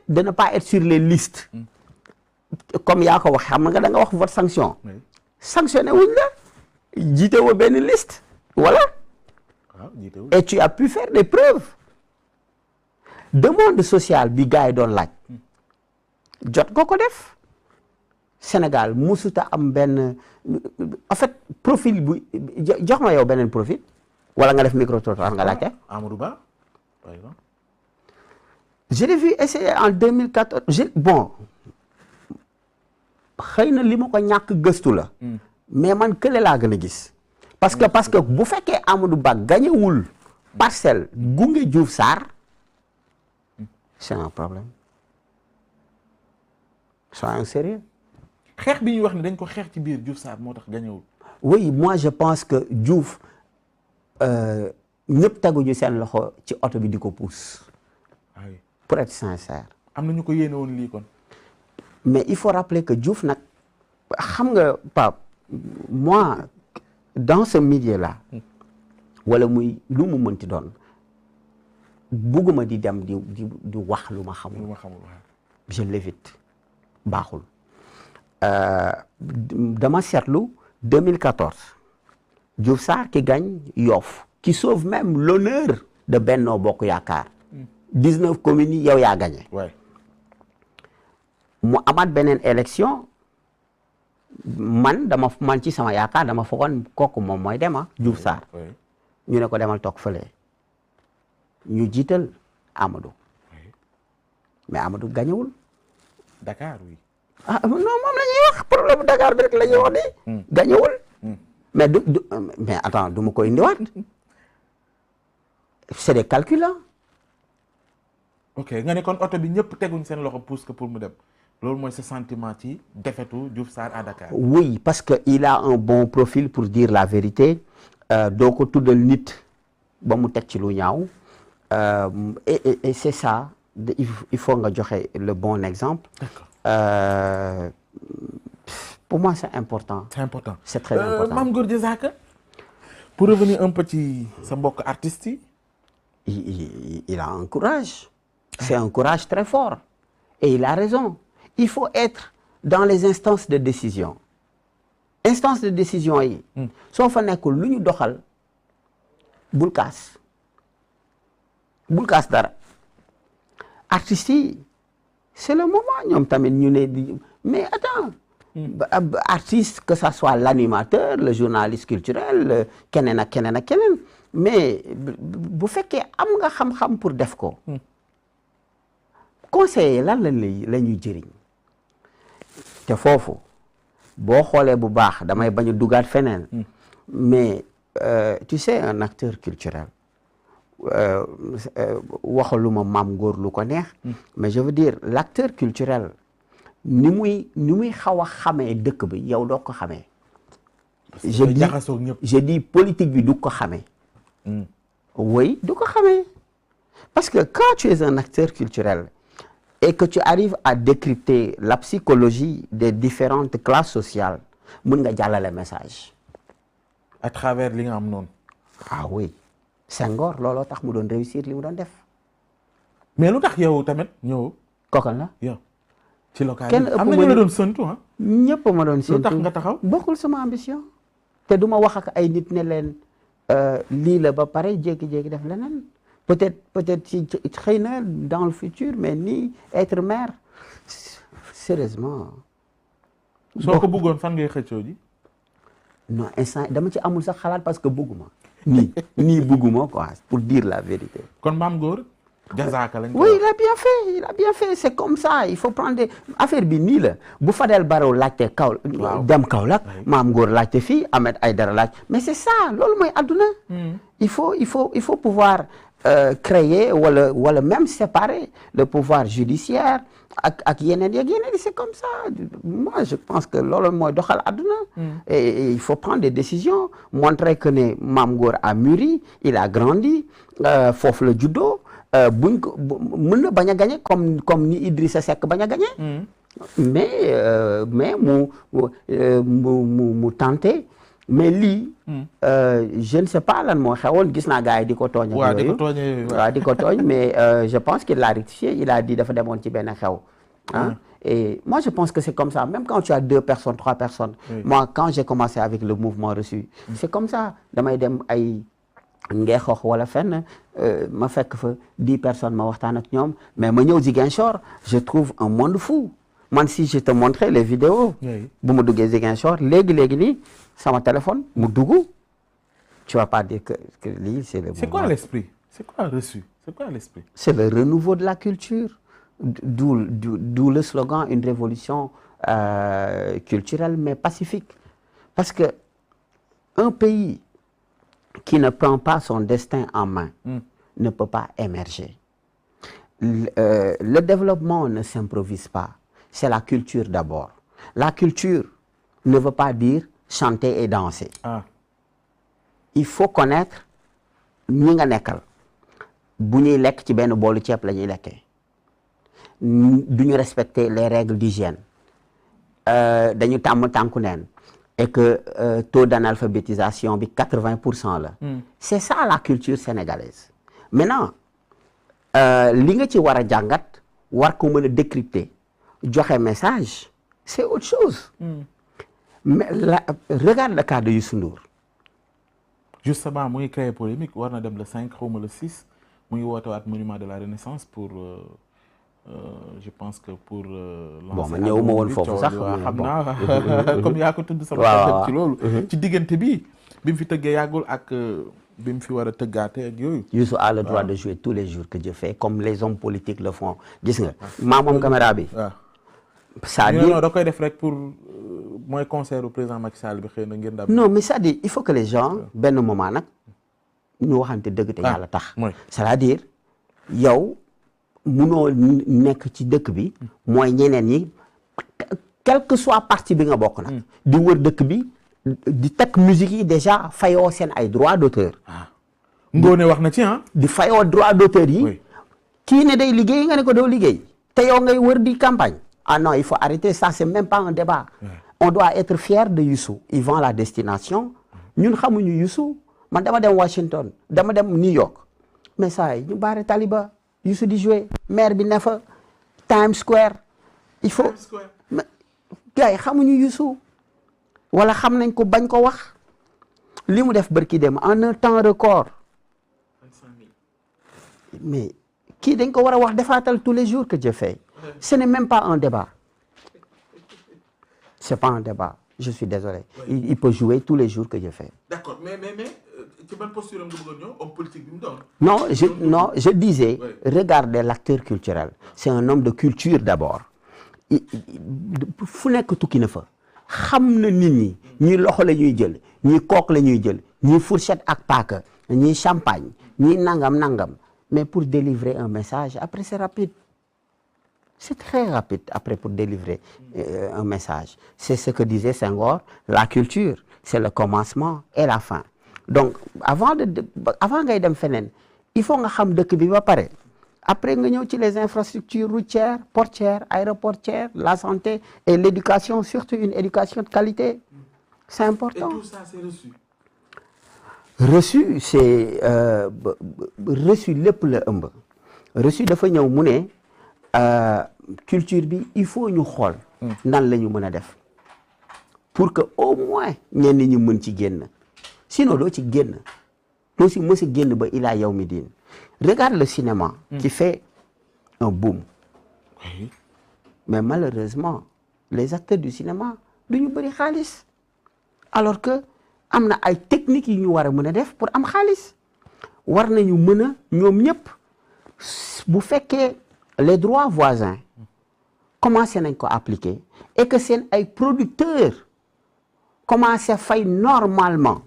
de ne pas être sur les listes. Comme yaa ko wax xam nga da nga wax votre sanction. Sanctionné wuñ la jiite woo benn liste voilà. Et tu as pu faire des preuves. Demande sociale bi gars yi doon laaj. jot nga ko def. Sénégal musuta am benn en fait profil bu jox ma yow beneen profil wala nga def micro-trottoir nga laajte. Amadou Ba par exemple. Je l'ai vu essayer en 2014 bon xëy na li ma ko ñàkk gëstu la. mais man kële laa gën a gis. parce que bu fekkee Amadou Ba gañewul parcelle gunge Diouf Sarr c'est un problème. soyons sérieux. xeex bi ñuy wax ne dañ ko xeex ci biir Diouf Sarr moo tax gañewul. oui moi je pense que Diouf ñëpp teguñu seen loxo ci oto bi di ko pousse. oui pour être sincère. am na ñu ko yéene woon lii kon. mais il faut rappeler que Diouf nag xam nga Pape moi dans ce milieu là wala muy lu mu mënti doon bugguma di dem di wax lu ma xamul. Je l'évite baaxul. Dama seetlu 2014 Diouf Sarr qui gagne Yoff qui sauve même l'honneur de Benno Bokk Yaakaar 19 communes yi yow yaa gagné. mu amaat beneen élection man ci sama yaakaar dama foogoon kooku moom mooy dema Diouf Sarr ñu ne ko demal toog fële ñu jiital Amadou mais Amadou gañewul Dakar oui. ah non moom la ñuy wax problème Dakar bi rek la ñuy wax ni gañewul mais mais attends du ma ko indiwaat c'est des calculs là. ok nga ne kon oto bi ñëpp teguñ seen loxo pousse que pour mu dem loolu mooy ce sentiment ci défaitu Diouf Sarr à Dakar. oui parce que il a un bon profil pour dire la vérité doo ko tuddal nit ba mu teg ci lu ñaaw et c'est ça il faut nga joxe le bon exemple. D'accord. Pour moi c'est important. C'est important. C'est très important. Mame Gor Diazaka pour revenir un peu ci sa mbokk artistes yi. Il a un courage. C'est un courage très fort. Et il a raison. Il faut être dans les instances de décision. Instances de décision yi. soo fa nekkul lu ñu doxal bul kaas dara. Artistes yi c'est le moment ñoom tamit ñu ne mais attends. Artiste que ça soit l'animateur le journaliste culturel keneen ak keneen ak keneen mais bu fekkee am nga xam-xam pour def ko. conseiller lan la ñuy jëriñ te foofu boo xoolee bu baax damay bañ a dugaat feneen mais tu sais un acteur culturel waxaluma Mame Gor lu ko neex mais je veux dire l'acteur culturel ni muy xaw a xamee dëkk bi yow doo ko xamee je dis politique bi du ko xamee oui du ko xamee parce que quand tu es un acteur culturel et que tu arrives à décrypter la psychologie des différentes classes sociales mën nga jàllale message à travers li nga am noonu. ah oui Senghor looloo tax mu doon réussir li mu doon def. mais lu tax yow tamit ñëw. kookal la yow ci local kenn ëpp am na ñu la doon séntu ah. ñëpp ma doon séntu lu tax nga taxaw. bokkul sama ambition. te du ma wax ak ay nit ne leen lii la ba pare jékki-jékki def leneen peut-être ci xëy na dans le futur mais ni être maire sérieusement. soo ko bëggoon fan ngay xëccoo ji. non instant dama ci amul sax xalaat parce que bëgguma nii bëgguma quoi pour dire la vérité. kon Mame Gor Diazaka lañ ko. oui il a bien fait c'est comme ça il faut prendre des affaire bi nii la bu Fadel Barro laajte dem Kaolack Mame Gor laajte fii Ahmed Aïdara laaj mais c'est ça loolu mooy adduna. il faut pouvoir créer wala même séparer le pouvoir judiciaire ak yeneen c'est comme ça moi je pense que loolu mooy doxal adduna. et il faut prendre des décisions montrer que ne Mame Gor a mûri il a grandi foofu la juddoo. buñ ko mën na bañ a gagné comme ni Idrissa Seck bañ a gagné. mais mu tenté mais lii je ne sais pas lan moo xewoon gis naa gars yi di ko tooñ ak waaw di ko yooyu tooñee waaw di ko tooñ mais je pense qu'il l'a rectifié il a dit dafa demoon ci benn xew hein? Et moi je pense que c'est comme ça même quand tu as 2 personnes 3 personnes moi quand j'ai commencé avec le mouvement reçu c'est comme ça damay dem ay Ngeexox wala fenn ma fekk fa 10 personnes ma waxtaan ak ñoom mais ma ñëw Ziguinchor je trouve un monde fou man si je te montrais les vidéos bu ma duggee Ziguinchor léegi nii sama téléphone mu dugg tu vas pas dire que lii c'est quoi l'esprit c'est quoi reçu c'est quoi l'esprit c'est le renouveau de la culture d'où le slogan une révolution culturelle mais pacifique parce que un pays qui ne prend pas son destin en main ne peut pas émerger. Le développement ne s'improvise pas. C'est la culture d'abord. La culture ne veut pas dire chanter et danser. Il faut connaître ñi nga nekkal. Bu ñuy lekk ci benn boolu ceeb la ñuy lekkee. Du ñu respecter les règles d'hygiène. Dañu tàmm tànku neen. Et que taux d'analphabétisation bi 80% la. C'est ça la culture sénégalaise. Maintenant li nga ci war a jàngat war ko mën a décrypter joxe message c'est autre chose. Mais regarde le cas de Youssou Ndour. Justement mu ngi créer polémique war na dem le 5 xaw ma le 6 mu ngi woote waat monument de la Renaissance pour. Je pense que pour bon ma ñëw ma woon foofu sax xam naa comme yaa ko tudd sama xel ci loolu ci diggante bi mu fi tëggee yàggul ak bi mu fi war a tëggaate ak yooyu Youssou a le droit de jouer tous les jours que Dieu fait comme les hommes politiques le font gis nga maa moom caméra bi c'est-à-dire non da koy def rek pour mooy concert au président Macky Sall bi xëy na ngeen daal non mais c'est-à-dire il faut que les gens benn moment nag ñu waxante dëgg te yàlla tax c'est-à-dire yow munoo nekk ci dëkk bi mooy ñeneen ñi quel que soit parti bi nga bokk nag di wër dëkk bi di teg musique yi déjà fayoo seen ay droits d'auteur Ngoné wax na ci di fayoo droits d'auteur yi kii ne day liggéey nga ne ko doo liggéey te yow ngay wër di campagne ah non il faut arrêter ça c'est même pas un débat on doit être fier de Youssou il vend la destination ñun xamuñu Youssou man dama dem Washington dama dem New York mais ça ñu baare taliba Youssou di jouer maire bi ne fa Times Square il faut gars yi xamuñu Youssou wala xam nañ ko bañ ko wax li mu def bërki dem en un temps record mais kii dañ ko war a wax defaatal tous les jours que Dieu fait ce n'est même pas un débat c'est pas un débat je suis désolé il peut jouer tous les jours que Dieu fait d'accord mais ci ban posture nga bëgg a ñëw homme politique bi mu doon non je disais regardez l'acteur culturel c'est un homme de culture d'abord fu nekk tukki na fa xam na nit ñi ñi loxo la ñuy jël ñi kook la ñuy jël ñi fourchette ak paaka ñi champagne ñi nangam mais pour délivrer un message après c'est rapide c'est très rapide après pour délivrer un message c'est ce que disait Senghor la culture c'est le commencement et la fin donc avant ngay dem feneen il faut nga xam dëkk bi ba pare après nga ñëw ci les infrastructures routières portières aéroportières la santé et l'éducation surtout une éducation de qualité c'est important. Et tout ça c'est reçu c'est reçu lépp la ëmb reçu dafa ñëw mu ne culture bi il faut ñu xool nan la ñu mën a def pour que au moins ñenn ñi mën ci génn sinon doo ci génn doo si mës a génn ba ilaa yawmi diin regarde le cinéma qui fait un boom mais malheureusement les acteurs du cinéma du ñu bëri xaalis alors que am na ay techniques yu ñu war a mën a def pour am xaalis war nañu mën a ñoom ñëpp bu fekkee les droits voisins commencé nañ ko appliquer et que seen ay producteurs commencé fay normalement